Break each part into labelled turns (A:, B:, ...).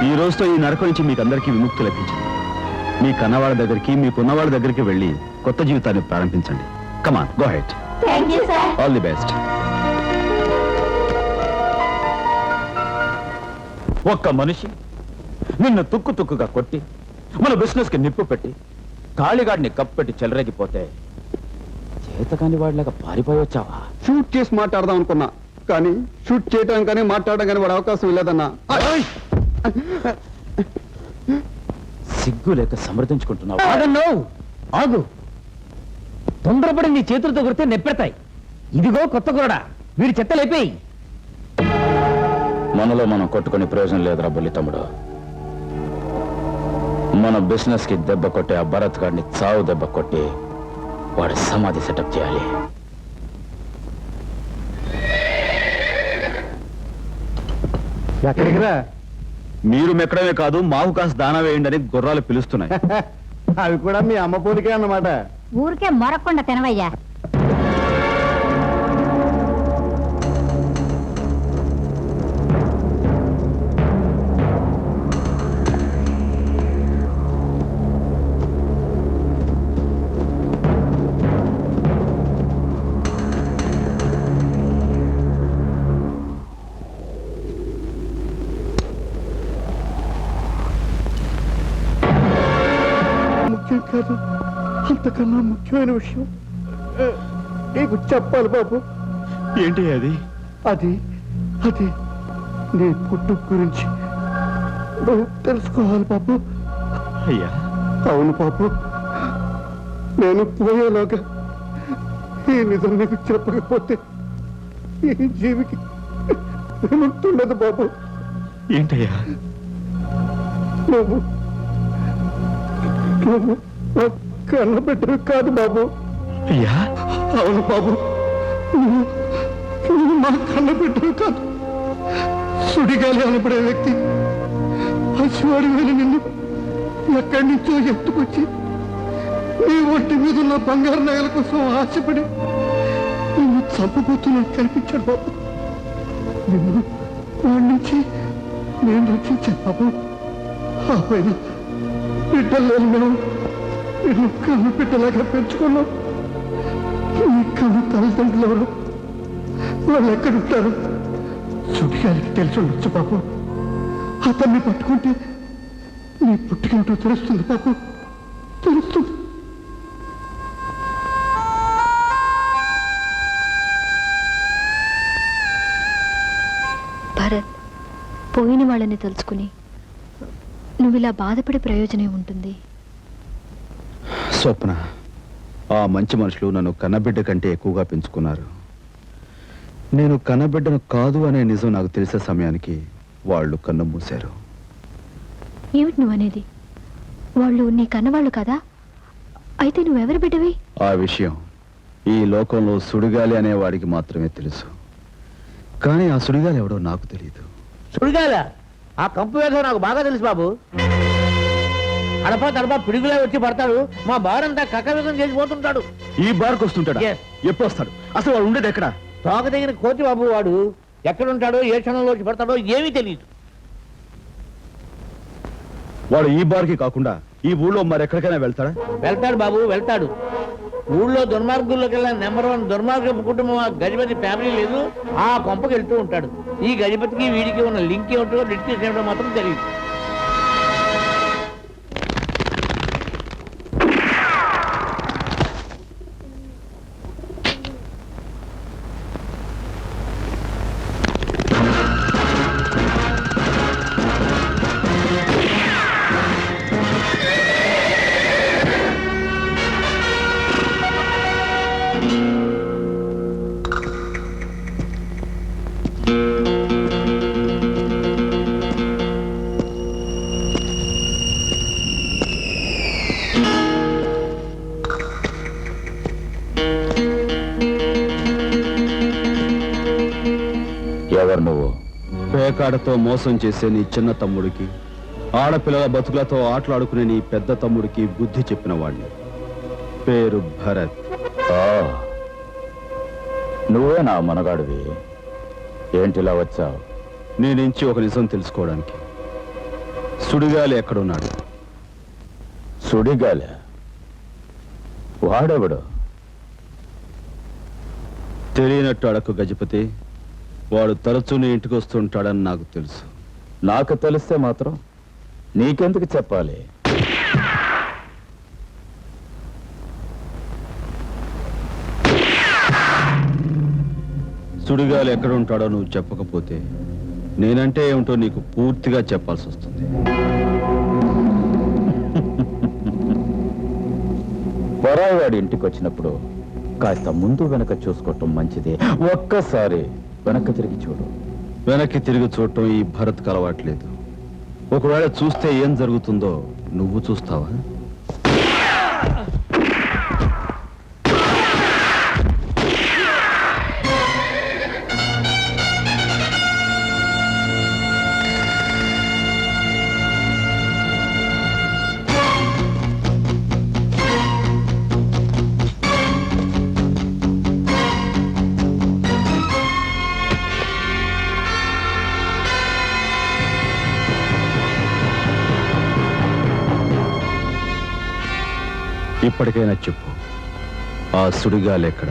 A: ఈ రోజుతో ఈ నరకం నుంచి మీకు అందరికీ విముక్తి లభించింది. మీ కన్నవాళ్ళ దగ్గరికి, మీకున్నవాళ్ళ దగ్గరికి వెళ్ళి కొత్త జీవితాన్ని ప్రారంభించండి. Come on, go ahead. All the best.
B: ఒక్క మనిషి నిన్ను తుక్కు తుక్కుగా కొట్టి మన బిజినెస్ కి నిప్పు పెట్టి కాళీగాడిని కప్పెట్టి చెలరేగిపోతే చేతకాని వాడిలాగా పారిపోయి వచ్చావా?
C: షూట్ చేసి మాట్లాడదాం అనుకున్నా, కానీ షూట్ చేయడం కానీ మాట్లాడడం కానీ వాడు అవకాశం లేదన్నా.
B: సిగ్గు లేక సమర్థించుకుంటున్నావు.
D: ఆగు, తొందరపడి నీ చేతులతో కొడితే నెప్పెడతాయి. ఇదిగో కొత్త కొరడా, వీడి చెత్తలేపేయి.
B: మనలో మనం కొట్టుకునే ప్రయోజనం లేదురా బుల్లి తమ్ముడు. మన బిజినెస్ కి దెబ్బ కొట్టి ఆ భరత్ గాడిని చావు దెబ్బ కొట్టి వాడి సమాధి సెటప్ చేయాలి.
C: ఎక్కడికి రా?
A: మీరు మెక్కడమే కాదు, మాకు కాస్త దానా వేయండి అని గుర్రాలు పిలుస్తున్నాయి.
C: అవి కూడా మీ అమ్మ పోలికే అన్నమాట.
E: ఊరికే మొరకుండా తినవయ్యా.
C: ముఖ్యం కాదు, అంతకన్నా ముఖ్యమైన విషయం నీకు చెప్పాలి బాబు.
A: ఏంటి అది?
C: అది అది నీ పుట్టుక గురించి నువ్వు తెలుసుకోవాలి బాబు.
A: అయ్యా,
C: అవును బాబు, నేను పోయేలోగా ఈ నిజం నీకు చెప్పకపోతే ఈ జీవికి విముక్తుండదు బాబు.
A: ఏంటయ్యా?
C: నువ్వు నువ్వు కన్నబిడ్డవి కాదు బాబు.
A: అయ్యా,
C: అవును బాబు, నువ్వు మా కన్నబిడ్డవి కాదు. సుడిగాలి అనబడే వ్యక్తి పసివాడి వేలు నిన్ను ఎక్కడి నుంచో ఎత్తుకొచ్చి నీ ఒంటి మీద ఉన్న బంగారు నగల కోసం ఆశపడి నిన్ను చంపబోతున్నట్టు కనిపించాడు బాబు. నిన్ను వాడి నుంచి నేను రక్షించాను బాబు. ఆ పైన బిడ్డలు లేని మేము నిన్ను కన్ను బిడ్డలాగా పెంచుకున్నాం. నీ కన్ను తల్లిదండ్రులు ఎవరు? వాళ్ళు ఎక్కడుంటారు? సుడిగాలికి తెలిసి ఉండొచ్చు బాబు. అతన్ని పట్టుకుంటే నీ పుట్టుకేమిటో తెలుస్తుంది బాబు, తెలుస్తుంది.
F: భరత్, పోయిన వాళ్ళని తలుచుకుని నువ్వు ఇలా బాధపడే ప్రయోజనం ఉంటుంది.
A: స్వప్న, ఆ మంచి మనుషులు నన్ను కన్నబిడ్డ కంటే ఎక్కువగా పెంచుకున్నారు. నేను కన్నబిడ్డను కాదు అనే నిజం నాకు తెలిసే సమయానికి వాళ్ళు కన్ను మూశారు.
F: ఏమిటి నువ్వనేది? వాళ్ళు నీ కన్నవాళ్ళు కదా? అయితే నువ్వెవరి బిడ్డవి?
A: ఆ విషయం ఈ లోకంలో సుడిగాలి అనే వాడికి మాత్రమే తెలుసు. కానీ ఆ సుడిగాలి ఎవడో నాకు తెలియదు.
D: సుడిగాల ఆ కంపు వేగం నాకు బాగా తెలుసు బాబు. అడపా తడపా పిడుగులే వచ్చి పడతాడు. మా బారంతా కక్కవేగం చేసిపోతుంటాడు.
A: ఈ బార్కు వస్తుంటాడా? ఎప్పుడు వస్తాడు? అసలు వాడు ఉండేది ఎక్కడ?
D: తోక దగ్గర కోతి బాబు. వాడు ఎక్కడుంటాడో ఏ క్షణంలో వచ్చి పడతాడో ఏమీ తెలియదు.
A: వాడు ఈ బార్కి కాకుండా ఈ ఊళ్ళో మరెక్కడికైనా వెళ్తాడా?
D: వెళ్తాడు బాబు, వెళ్తాడు. ఊళ్ళో దుర్మార్గుల్లోకెల్లా నెంబర్ 1 దుర్మార్గపు కుటుంబం ఆ గజపతి ఫ్యామిలీ లేదు. ఆ కొంపకి వెళ్తూ ఉంటాడు. ఈ గజపతికి వీడికి ఉన్న లింక్ ఏమిటో డిస్కస్ ఏమిటో మాత్రం తెలియదు.
B: ఎవరు నువ్వు?
A: పేకాడతో మోసం చేసే నీ చిన్న తమ్ముడికి, ఆడపిల్లల బతుకులతో ఆటలాడుకునే నీ పెద్ద తమ్ముడికి బుద్ధి చెప్పిన వాడిని. పేరు భరత్.
B: నువ్వే నా మనగాడివి. ఏంటిలా వచ్చావు?
A: నీ నుంచి ఒక నిజం తెలుసుకోవడానికి. సుడిగాలి ఎక్కడున్నాడు?
B: సుడిగాల వాడెవడు?
A: తెలియనట్టు అడకు గజపతి. వాడు తరచూ నీ ఇంటికి వస్తుంటాడని నాకు తెలుసు.
B: నాకు తెలిస్తే మాత్రం నీకెందుకు చెప్పాలి?
A: సుడిగాలి ఎక్కడ ఉంటాడో నువ్వు చెప్పకపోతే నేనంటే ఏమిటో నీకు పూర్తిగా చెప్పాల్సి వస్తుంది.
B: పరాయివాడి ఇంటికి వచ్చినప్పుడు కాస్త ముందు వెనక చూసుకోవటం మంచిది. ఒక్కసారి వెనక్కి తిరిగి చూడు.
A: వెనక్కి తిరిగి చూడటం ఈ భరత్కి అలవాట్లేదు. ఒకవేళ చూస్తే ఏం జరుగుతుందో నువ్వు చూస్తావా? ఇప్పటికైనా చెప్పు, ఆ సుడిగాలి ఎక్కడ?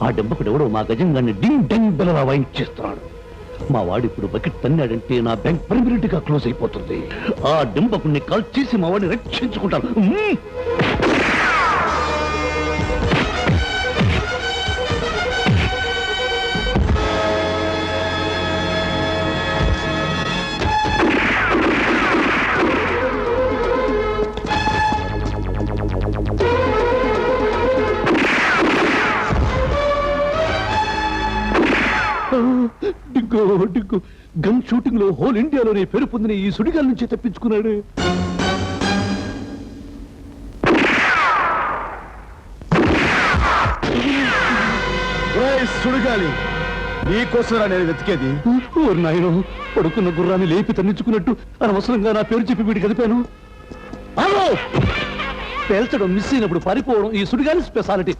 G: ఆ డెంబకుడు ఎవడో మా గజంగాన్ని డింగ్ డంగ్ బెలలా వాయించేస్తున్నాడు. మా వాడు ఇప్పుడు బకెట్ తన్నాడంటే నా బ్యాంక్ పర్మనెంట్ గా క్లోజ్ అయిపోతుంది. ఆ డెంబకుడిని కాల్ చేసి మా వాడిని రక్షించుకుంటాను. డిగ్గు గన్ షూటింగ్ లో హోల్ ఇండియాలోనే పేరు పొందిన ఈ సుడిగాల నుంచి తప్పించుకున్నాడు.
A: సుడిగాలి నీకోసరా నేను వెతికేది.
G: ఓరి నాయనో, పడుకున్న గుర్రాన్ని లేపి తన్నించుకున్నట్టు అనవసరంగా నా పేరు చెప్పి వీడి కదిపాను. పేల్చడం మిస్ అయినప్పుడు పారిపోవడం ఈ సుడిగాలి స్పెషాలిటీ.